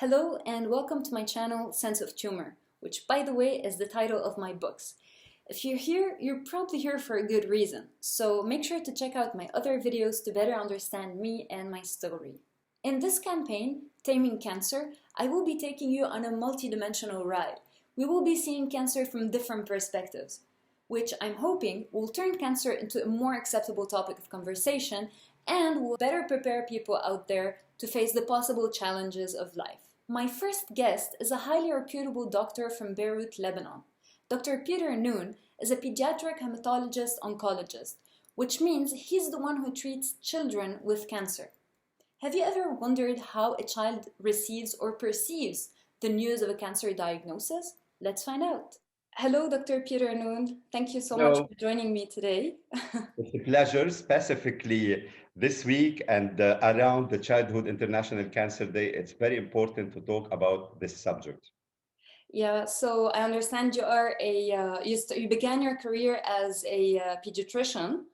Hello and welcome to my channel Sense of Tumor, which by the way is the title of my books. If you're here, you're probably here for a good reason, so make sure to check out my other videos to better understand me and my story. In this campaign, Taming Cancer, I will be taking you on a multidimensional ride. We will be seeing cancer from different perspectives, which I'm hoping will turn cancer into a more acceptable topic of conversation and will better prepare people out there to face the possible challenges of life. My first guest is a highly reputable doctor from Beirut, Lebanon. Dr. Noun is a pediatric hematologist oncologist, which means he's the one who treats children with cancer. Have you ever wondered how a child receives or perceives the news of a cancer diagnosis? Let's find out. Hello, Dr. Noun. Thank you so much Hello. for joining me today. It's a pleasure, specifically this week and around the Childhood International Cancer Day. It's very important to talk about this subject. Yeah, so I understand you are you began your career as a pediatrician,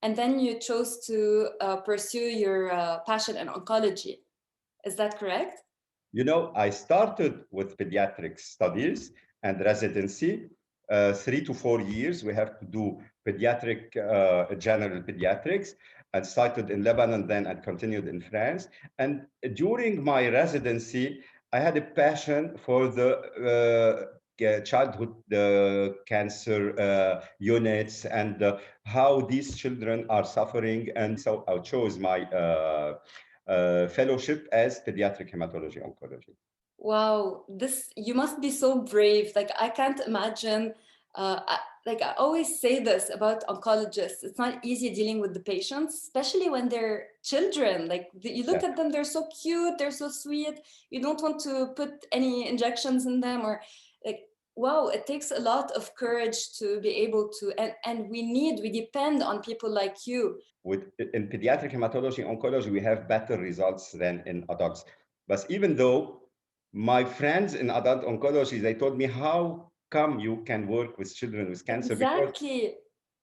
and then you chose to pursue your passion in oncology. Is that correct? You know, I started with pediatric studies and residency. 3 to 4 years, we have to do pediatric, general pediatrics, and started in Lebanon then and continued in France. And during my residency, I had a passion for the childhood cancer units and how these children are suffering. And so I chose my fellowship as pediatric hematology oncology. Wow, this you must be so brave. Like I can't imagine. Like I always say this about oncologists. It's not easy dealing with the patients, especially when they're children. Like you look Yeah. at them, they're so cute, they're so sweet. You don't want to put any injections in them or like. Wow, it takes a lot of courage to be able to, and we depend on people like you. In pediatric hematology oncology, we have better results than in adults. But even though my friends in adult oncology, they told me, how come you can work with children with cancer? Because Exactly.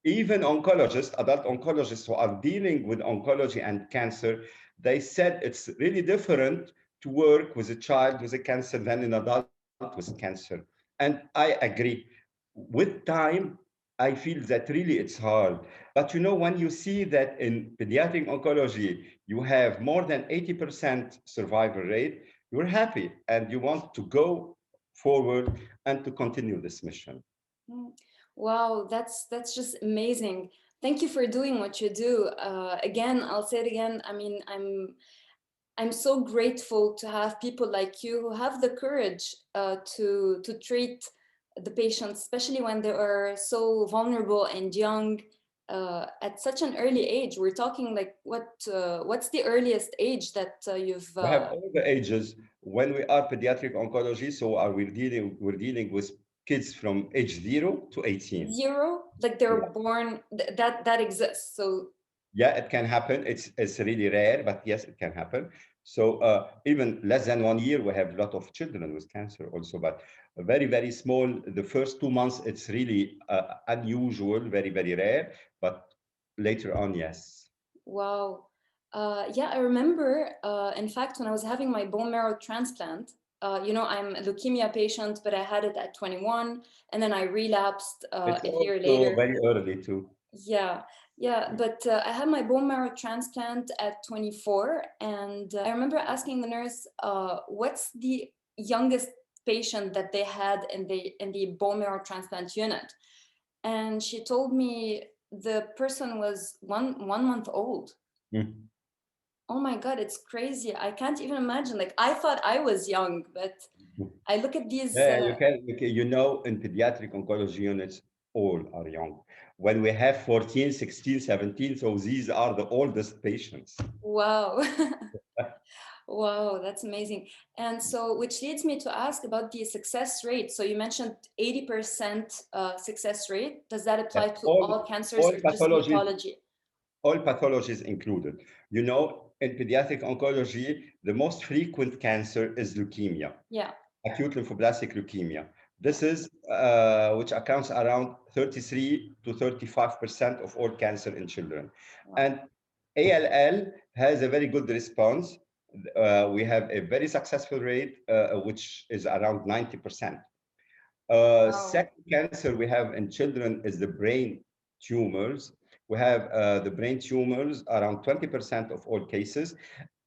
even oncologists, adult oncologists who are dealing with oncology and cancer, they said it's really different to work with a child with a cancer than an adult with cancer. And I agree. With time, I feel that really it's hard. But you know, when you see that in pediatric oncology, you have more than 80% survival rate, you're happy and you want to go forward and to continue this mission. Mm. Wow, that's just amazing. Thank you for doing what you do. Again, I'll say it again. I mean, I'm so grateful to have people like you who have the courage to treat the patients, especially when they are so vulnerable and young at such an early age. We're talking like what's the earliest age that you've We have all the ages. When we are pediatric oncology, so are we're dealing with kids from age 0 to 18. zero? Like they're Yeah. born that exists. So Yeah, it can happen. It's really rare, but yes, it can happen. So even less than 1 year, we have a lot of children with cancer also, but very, very small. The first 2 months, it's really unusual, very, very rare, but later on, yes. wow. Yeah, I remember, in fact, when I was having my bone marrow transplant, I'm a leukemia patient, but I had it at 21, and then I relapsed It's a year also later. very early too. Yeah, yeah, Yeah. but I had my bone marrow transplant at 24, and I remember asking the nurse, what's the youngest patient that they had in the bone marrow transplant unit? And she told me the person was one month old. Mm. Oh my God, it's crazy. I can't even imagine. Like, I thought I was young, but I look at these. Yeah, you know, in pediatric oncology units, all are young. When we have 14, 16, 17, so these are the oldest patients. Wow. Wow, that's amazing. And so, which leads me to ask about the success rate. So, you mentioned 80% success rate. Does that Yeah. apply to all cancers All or just pathologies, hematology? all pathologies included. You know, in pediatric oncology, the most frequent cancer is leukemia, Yeah. acute lymphoblastic leukemia. This is which accounts around 33 to 35% of all cancer in children. Wow. And ALL has a very good response. We have a very successful rate, which is around 90%. Wow. Second cancer we have in children is the brain tumors. We have the brain tumors around 20% of all cases.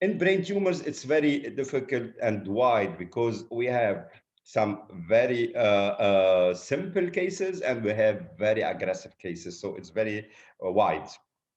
In brain tumors, it's very difficult and wide because we have some very simple cases and we have very aggressive cases. So it's very wide,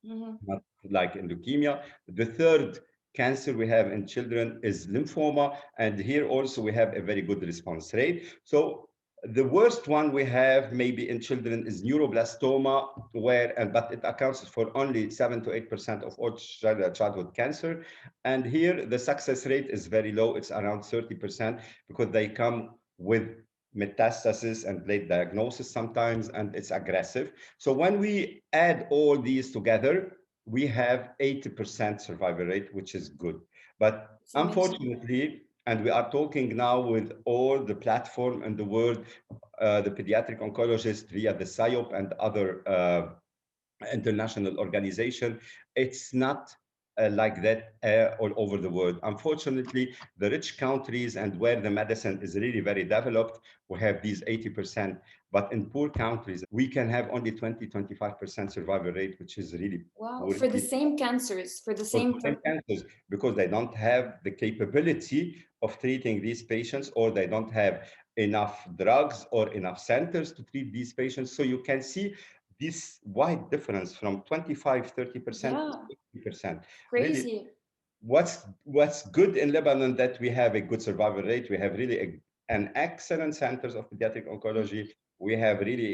Mhm. not like in leukemia. The third cancer we have in children is lymphoma, and here also we have a very good response rate. So the worst one we have maybe in children is neuroblastoma, where but it accounts for only 7 to 8% of all childhood cancer, and here the success rate is very low. It's around 30% because they come with metastasis and late diagnosis sometimes, and it's aggressive. So when we add all these together, we have 80% survival rate, which is good. But It's amazing. unfortunately, and we are talking now with all the platform in the world, the pediatric oncologist via the SIOP and other international organization, it's not like that all over the world. Unfortunately, the rich countries and where the medicine is really very developed, we have these 80%. But in poor countries, we can have only 20, 25% survival rate, which is really Wow. poor For the same cancers, for the for the same same cancers because they don't have the capability of treating these patients, or they don't have enough drugs or enough centers to treat these patients. So you can see this wide difference from 25, 30% to Yeah, 60%. Really, crazy. what's good in Lebanon that we have a good survival rate. We have really an excellent centers of pediatric Mm. oncology. We have really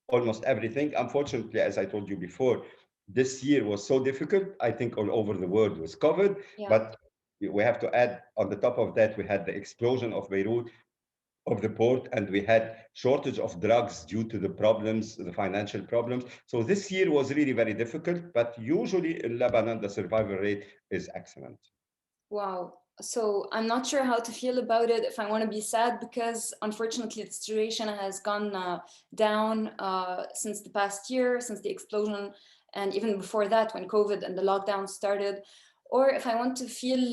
almost everything. Unfortunately, as I told you before, this year was so difficult. I think all over the world was COVID, Yeah. but we have to add on the top of that, we had the explosion of Beirut, of the port, and we had shortage of drugs due to the problems, the financial problems. So this year was really very difficult, but usually in Lebanon, the survival rate is excellent. Wow. So I'm not sure how to feel about it, if I want to be sad, because unfortunately the situation has gone down since the past year, since the explosion, and even before that when COVID and the lockdown started. Or if I want to feel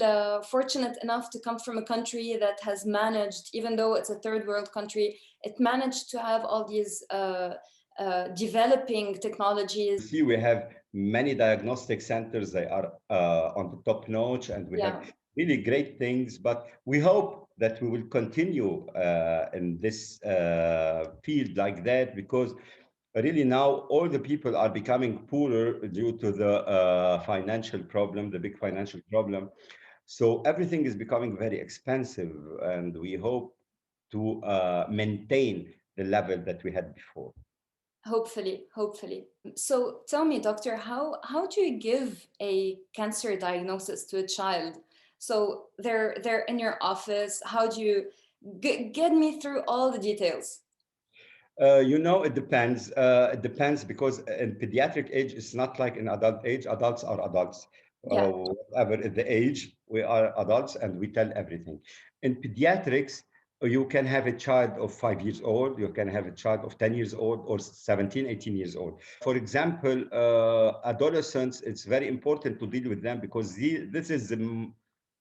fortunate enough to come from a country that has managed, even though it's a third world country, it managed to have all these developing technologies. See, we have many diagnostic centers. They are on the top notch, and we have Yeah, really great things. But we hope that we will continue in this field like that, because really now all the people are becoming poorer due to the financial problem, the big financial problem. So everything is becoming very expensive, and we hope to maintain the level that we had before. hopefully, hopefully. So tell me, doctor, how do you give a cancer diagnosis to a child? So they're in your office. How do you get me through all the details? It depends. It depends because in pediatric age, it's not like in adult age. Adults are adults. Yeah, Whatever the age, we are adults and we tell everything. In pediatrics, you can have a child of 5 years old, you can have a child of 10 years old, or 17, 18 years old. For example, adolescents, it's very important to deal with them because this is the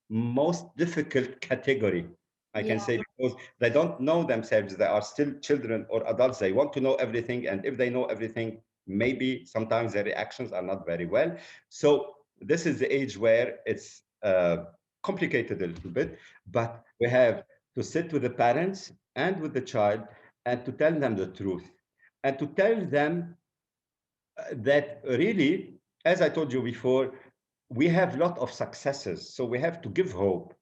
most difficult category, I can yeah, say, because they don't know themselves. They are still children or adults. They want to know everything. And if they know everything, maybe sometimes their reactions are not very well. So this is the age where it's complicated a little bit, but we have to sit with the parents and with the child and to tell them the truth and to tell them that really, as I told you before, we have a lot of successes. So we have to give hope.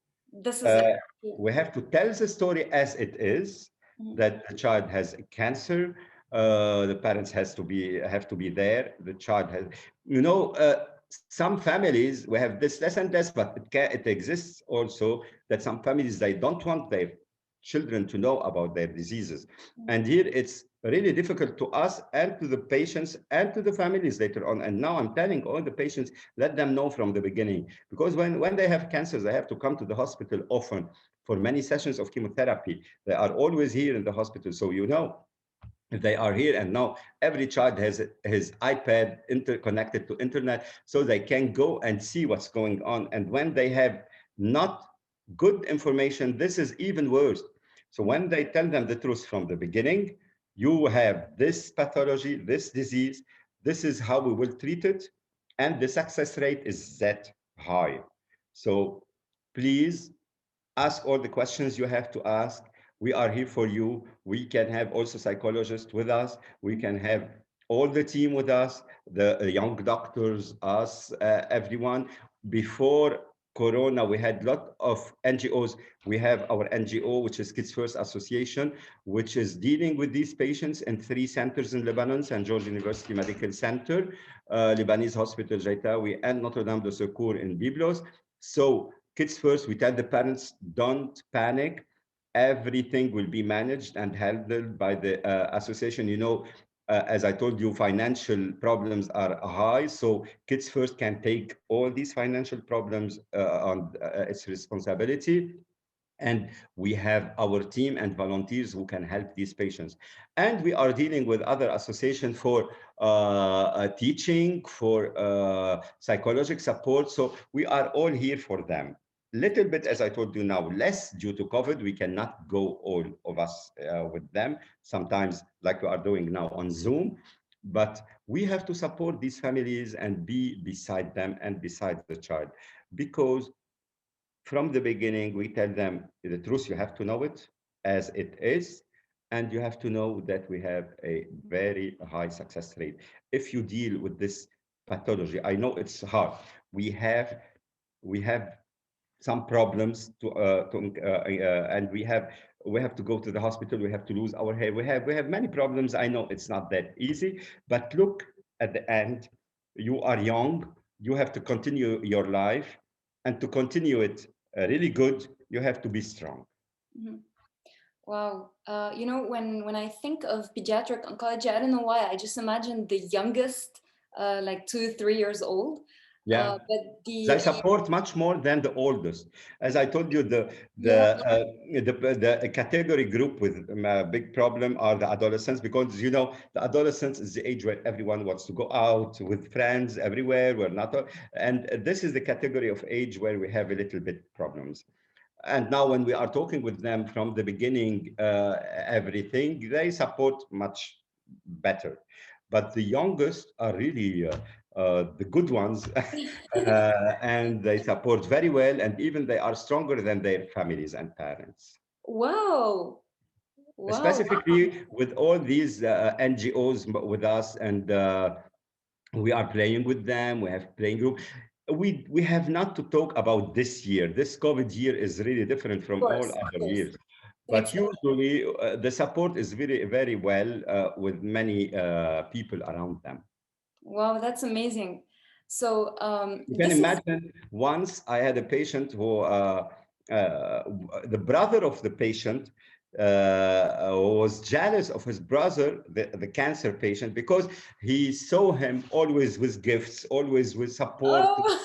this is Uh, it. we have to tell the story as it is, Mhm. that the child has cancer. The parents have to be there. The child has, some families we have this less and less, but it exists also that some families they don't want their children to know about their diseases, and here it's really difficult to us and to the patients and to the families later on. And now I'm telling all the patients, let them know from the beginning, because when they have cancers, they have to come to the hospital often for many sessions of chemotherapy. They are always here in the hospital. So, they are here, and now every child has his iPad interconnected to internet, so they can go and see what's going on. And when they have not good information, this is even worse. So Mhm. when they tell them the truth from the beginning, you have this pathology, this disease, this is how we will treat it, and the success rate is that high. So please ask all the questions you have to ask. We are here for you. We can have also psychologists with us. We can have all the team with us, the young doctors, us, everyone. Before Corona, we had a lot of NGOs. We have our NGO, which is Kids First Association, which is dealing with these patients in 3 centers in Lebanon: St. George University Medical Center, Lebanese Hospital Jaitawi, and Notre Dame de Secours in Byblos. So Kids First, we tell the parents, don't panic. Everything will be managed and handled by the association. As I told you, financial problems are high. So Kids First can take all these financial problems on its responsibility. And we have our team and volunteers who can help these patients. And we are dealing with other associations for teaching, for psychological support. So we are all here for them. Little bit, as I told you now, less due to COVID. We cannot go all of us with them. Sometimes, like we are doing now on Zoom. But we have to support these families and be beside them and beside the child, because from the beginning, we tell them the truth. You have to know it as it is, and you have to know that we have a very high success rate. If you deal with this pathology, I know it's hard. We have we have some problems and we have to go to the hospital. We have to lose our hair. We have many problems. I know it's not that easy, but look at the end. You are young. You have to continue your life, and to continue it really good, you have to be strong. Mhm. Wow. When I think of pediatric oncology, I don't know why, I just imagine the youngest, like 2, 3 years old. Yeah. But They the support much more than the oldest. As I told you, Yeah. the category group with a big problem are the adolescents, because the adolescence is the age where everyone wants to go out with friends everywhere. We're not, and this is the category of age where we have a little bit problems. And now when we are talking with them from the beginning, everything, they support much better. But the youngest are really the good ones, and they support very well, and even they are stronger than their families and parents. Wow. Wow. Specifically with all these NGOs with us, and we are playing with them. We have playing group. We have not to talk about this year. This COVID year is really different from all Of other course. years. An But exception. usually the support is very, very well with many people around them. Wow, that's amazing. So You can this is imagine, once I had a patient who, the brother of the patient was jealous of his brother, the cancer patient, because he saw him always with gifts, always with support. oh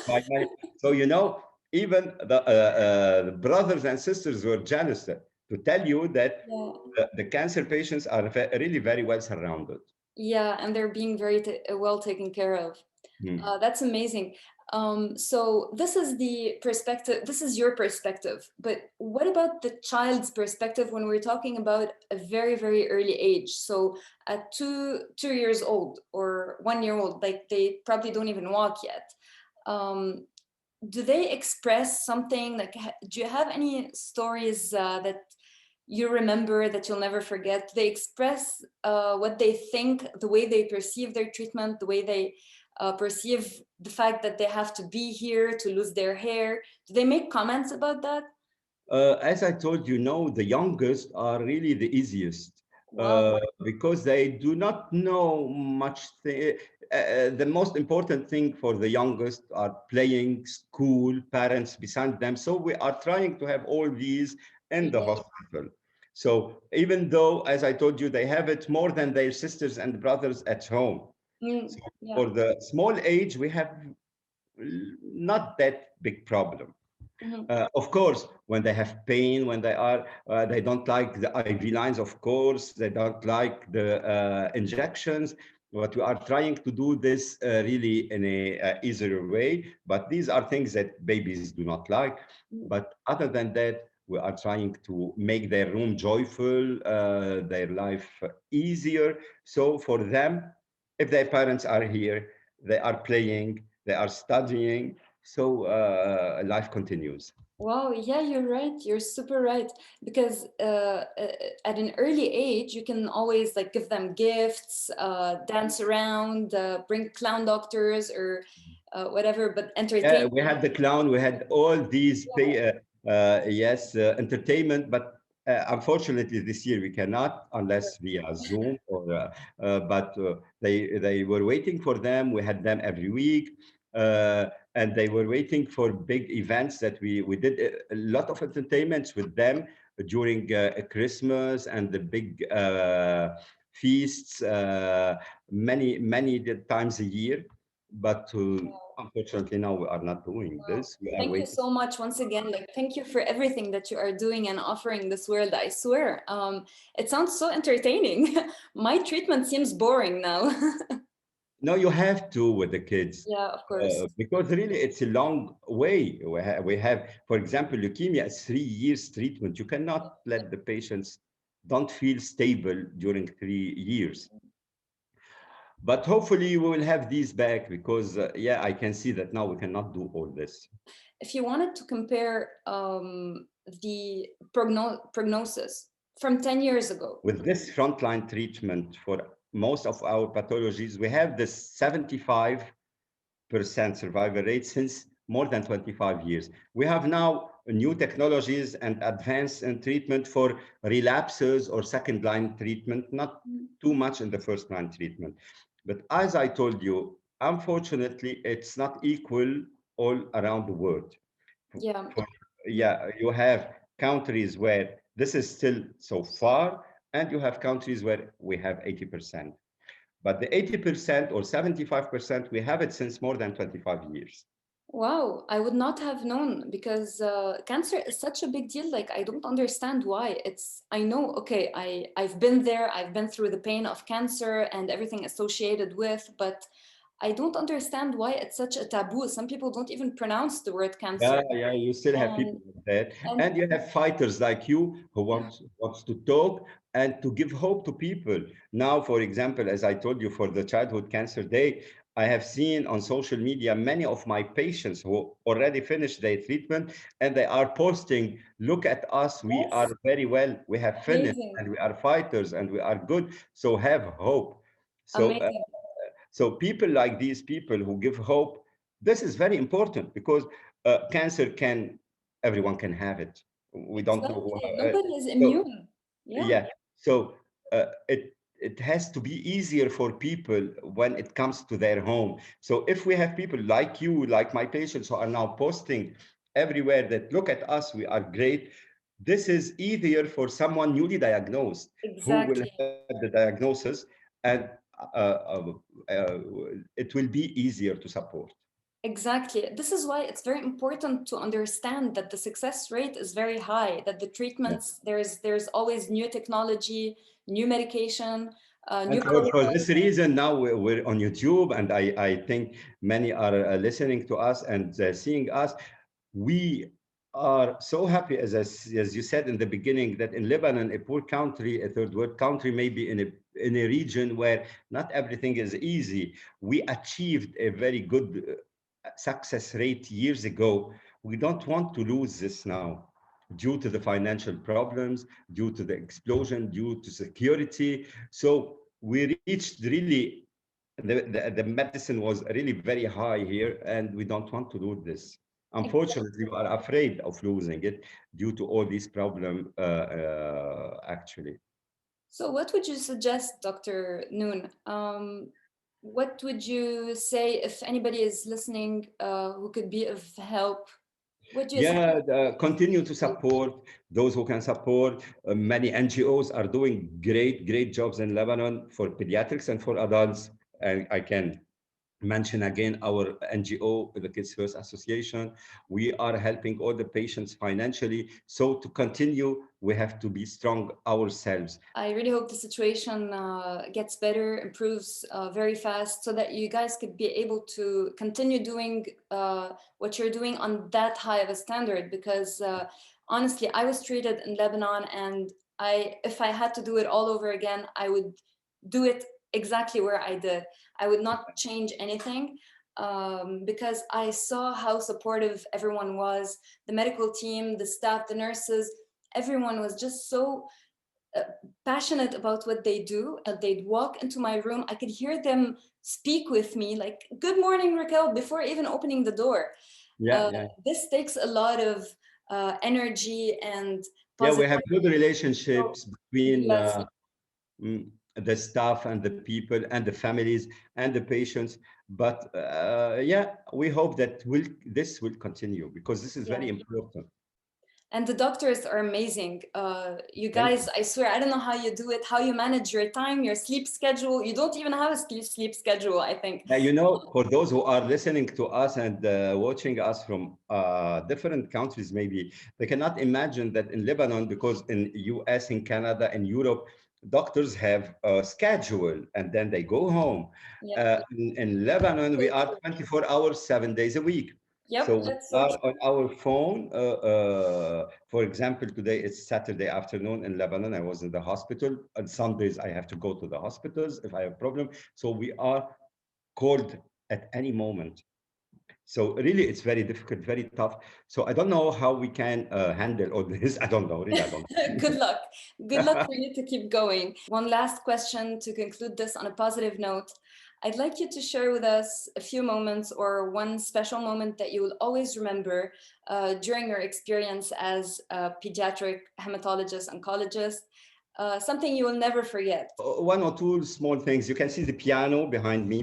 So, even the brothers and sisters were jealous, to tell you that yeah. the cancer patients are really very well surrounded. Yeah, and they're being very well taken care of. Hmm. That's amazing. So this is the perspective, this is your perspective, but what about the child's perspective when we're talking about a very, very early age? So at 2 years old or 1 year old, like they probably don't even walk yet. Um, do they express something like, do you have any stories that you remember that you'll never forget? They express what they think, the way they perceive their treatment, the way they perceive the fact that they have to be here to lose their hair. Do they make comments about that? As I told you, no, the youngest are really the easiest Wow. because they do not know much. The most important thing for the youngest are playing, school, parents beside them. So we are trying to have all these in the Yeah. hospital. So even though, as I told you, they have it more than their sisters and brothers at home. So Yeah. for the small age, we have not that big problem. Mhm. Of course, when they have pain, when they don't like the IV lines, of course, they don't like the injections. But we are trying to do this really in a easier way. But these are things that babies do not like. But other than that, we are trying to make their room joyful, their life easier. So for them, if their parents are here, they are playing, they are studying, so life continues. Wow, yeah, you're right. You're super right. Because at an early age, you can always like give them gifts, dance around, bring clown doctors or whatever, but Yeah, entertain we them. had the clown, we had all these Yeah, yes, entertainment, but unfortunately this year we cannot sure. unless via Zoom or but they were waiting for them. We had them every week, and they were waiting for big events that we did a lot of entertainments with them during Christmas and the big feasts, many times a year. But unfortunately, now we are not doing Wow. this. We are Thank you waiting. so much once again. Like, thank you for everything that you are doing and offering this world. I swear, it sounds so entertaining. My treatment seems boring now. No, you have to with the kids Yeah, of course. because really it's a long way. We have, for example, leukemia is 3 years treatment. You cannot let the patients don't feel stable during 3 years. But hopefully we will have these back because, yeah, I can see that now we cannot do all this. If you wanted to compare the prognosis from 10 years ago. With this frontline treatment for most of our pathologies, we have this 75% survival rate since more than 25 years. We have now new technologies and advanced in treatment for relapses or second line treatment, not too much in the first line treatment. But as I told you, unfortunately, it's not equal all around the world. Yeah, For, yeah, you have countries where this is still so far, and you have countries where we have 80%. But the 80% or 75%, we have it since more than 25 years. wow, I would not have known because cancer is such a big deal. Like, I don't understand why. I know, okay, I've been there, I've been through the pain of cancer and everything associated with, but I don't understand why it's such a taboo. Some people don't even pronounce the word cancer. Yeah, you still have And, people like that, and and you have fighters like you who wants to talk and to give hope to people. Now, for example, as I told you, for the Childhood Cancer Day, I have seen on social media many of my patients who already finished their treatment, and they are posting, "Look at us, we are yes, very well, we have finished, amazing, and we are fighters, and we are good. So have hope." So amazing. so people like these people who give hope, this is very important because cancer can, everyone can have it. We don't know who. Exactly. Nobody is So immune. Yeah, yeah, so it has to be easier for people when it comes to their home. So if we have people like you, like my patients who are now posting everywhere that look at us, we are great. This is easier for someone newly diagnosed who will exactly. have the diagnosis, and uh, uh, uh, it will be easier to support. Exactly. This is why it's very important to understand that the success rate is very high, that the Yeah. treatments, there's always new technology, new medication, new And for protocols. this reason, now we're on YouTube, and I think many are listening to us and seeing us. We are so happy, as you said in the beginning, that in Lebanon, a poor country, a third world country, maybe in a region where not everything is easy, we achieved a very good success rate years ago. We don't want to lose this now due to the financial problems, due to the explosion, due to security. So we reached really, the medicine was really very high here, and we don't want to lose this. Unfortunately, we are afraid of losing it due to all these problems, actually. So, what would you suggest, Dr. Noon? What would you say if anybody is listening who could be of help? What do you suggest? Yeah, continue to support those who can support. Many NGOs are doing great jobs in Lebanon for pediatrics and for adults, and I can mention again our NGO, the Kids First Association. We are helping all the patients financially. So to continue, we have to be strong ourselves. I really hope the situation gets better, improves very fast, so that you guys could be able to continue doing what you're doing on that high of a standard. Because honestly, I was treated in Lebanon, and if I had to do it all over again, I would do it exactly where I did. I would not change anything. Because I saw how supportive everyone was, the medical team, the staff, the nurses, everyone was just so uh, passionate about what they do. They'd walk into my room. I could hear them speak with me, like, "Good morning, Raquel," before even opening the door. Yeah, yeah. This takes a lot of energy and Yeah, we have good positivity. So, relationships between yes. the staff and the people and the families and the patients. But yeah, we hope that this will continue because this is Yeah. very important. And the doctors are amazing. You Thank guys, you. I swear, I don't know how you do it, how you manage your time, your sleep schedule. You don't even have a sleep schedule, I think. Now, you know, for those who are listening to us and watching us from different countries, maybe they cannot imagine that in Lebanon, because in US, in Canada, in Europe, doctors have a schedule and then they go home. Yeah. In Lebanon, we So are true. 24 hours, 7 days a week. So Yep, we that's so are true. on our phone. For example, today it's Saturday afternoon in Lebanon. I was in the hospital. On Sundays, I have to go to the hospitals if I have problem. So we are called at any moment. So really, it's very difficult, very tough. So I don't know how we can handle all this. I don't know, really, I don't Good luck. Good luck know. for you to keep going. One last question to conclude this on a positive note. I'd like you to share with us a few moments or one special moment that you will always remember during your experience as a pediatric hematologist, oncologist, something you will never forget. One or two small things. You can see the piano behind me.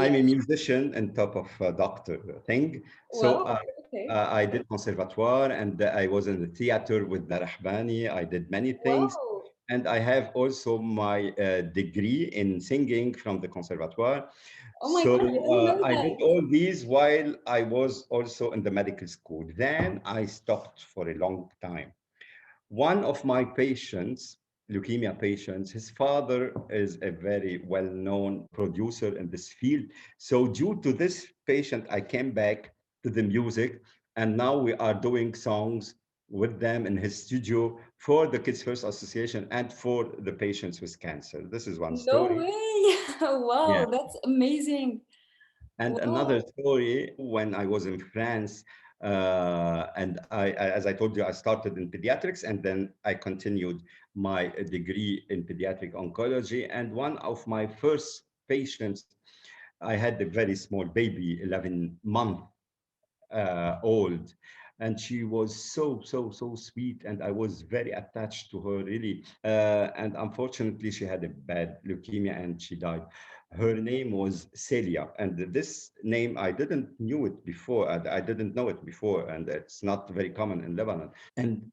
I'm Yeah. a musician and top of doctor thing. So Well, okay. I did conservatoire and I was in the theater with the Rahbani. I did many things. Wow. And I have also my degree in singing from the conservatoire. Oh my So God, I didn't know I did that. all these while I was also in the medical school. Then I stopped for a long time. One of my patients, leukemia patients, his father is a very well-known producer in this field. So due to this patient, I came back to the music, and now we are doing songs with them in his studio for the Kids First Association and for the patients with cancer. This is one No story. way. Yeah. Wow, that's amazing. And another Wow. story, when I was in France, and as I told you, I started in pediatrics and then I continued my degree in pediatric oncology. And one of my first patients, I had a very small baby, 11 months old. And she was so sweet. And I was very attached to her, really. And unfortunately, she had a bad leukemia and she died. Her name was Celia. And this name, I didn't knew it before. I didn't know it before. And it's not very common in Lebanon. And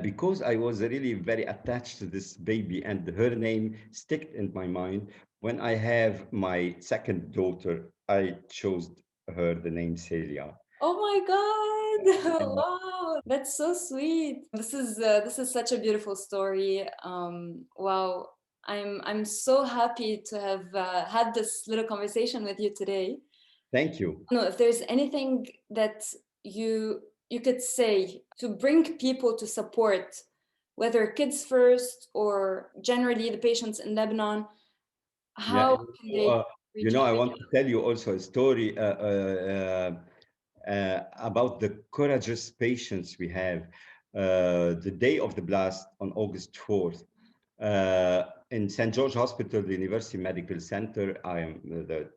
because I was really very attached to this baby and her name stuck in my mind, when I have my second daughter, I chose her the name Celia. Oh my God. And Wow. That's so sweet. This is such a beautiful story. Wow. I'm so happy to have had this little conversation with you today. thank you. No, if there's anything that you could say to bring people to support, whether Kids First or generally the patients in Lebanon, Yeah, how can they you reach know, out? I want to tell you also a story about the courageous patients we have. The day of the blast on August 4th, in St. George Hospital, the University Medical Center, I am the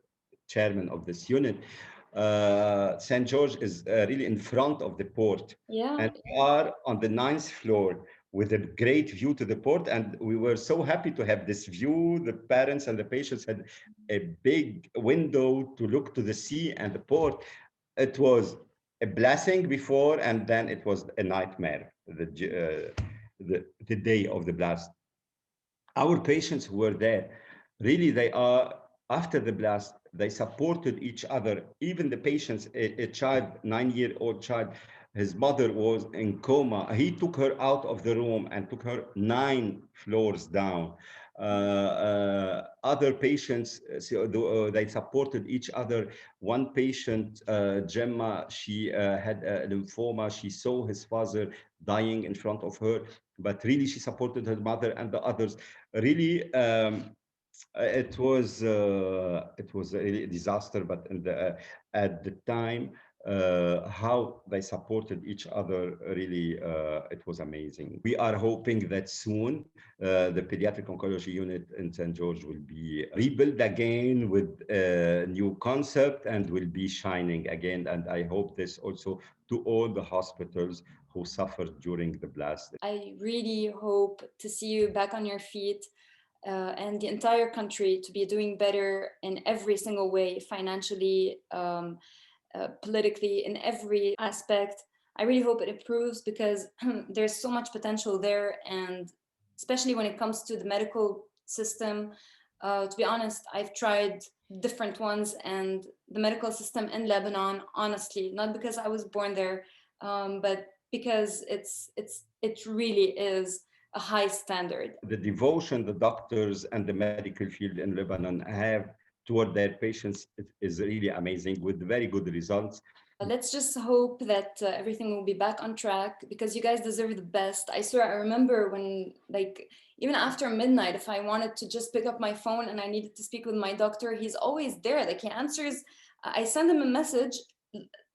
chairman of this unit. St. George is really in front of the port, Yeah. and we are on the ninth floor with a great view to the port. And we were so happy to have this view. The parents and the patients had a big window to look to the sea and the port. It was a blessing before, and then it was a nightmare the day of the blast. Our patients who were there, really, they are after the blast. They supported each other. Even the patients, a child, 9-year-old child, his mother was in coma. He took her out of the room and took her 9 floors down. Other patients, they supported each other. One patient, Gemma, she had a lymphoma. She saw his father dying in front of her, but really she supported her mother and the others. Really, it was a disaster, but at the time, how they supported each other, really, it was amazing. We are hoping that soon the pediatric oncology unit in St. George will be rebuilt again with a new concept and will be shining again. And I hope this also to all the hospitals who suffered during the blast. I really hope to see you back on your feet, and the entire country to be doing better in every single way, financially, politically, in every aspect. I really hope it improves because there's so much potential there, and especially when it comes to the medical system. To be honest, I've tried different ones, and the medical system in Lebanon, honestly, not because I was born there, but because it really is a high standard. The devotion the doctors and the medical field in Lebanon have toward their patients is really amazing with very good results. Let's just hope that everything will be back on track because you guys deserve the best. I swear, I remember when, like, even after midnight, if I wanted to just pick up my phone and I needed to speak with my doctor, he's always there. Like, he answers. I send him a message,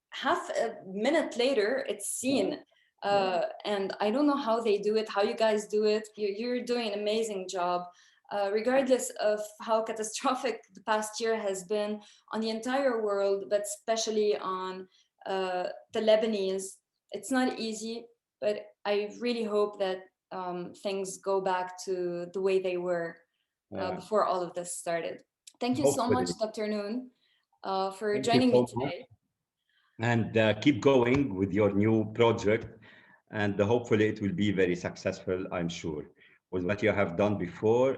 half a minute later, it's seen. And I don't know how they do it, how you guys do it. You're doing an amazing job. Regardless of how catastrophic the past year has been on the entire world, but especially on the Lebanese. It's not easy, but I really hope that things go back to the way they were Yeah. before all of this started. Thank you so much, Hopefully. Dr. Noon, for Thank you joining me so much. today. And keep going with your new project. And hopefully it will be very successful, I'm sure, with what you have done before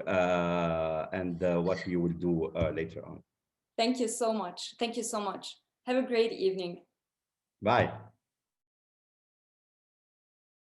and what you will do later on. Thank you so much. Thank you so much. Have a great evening. Bye.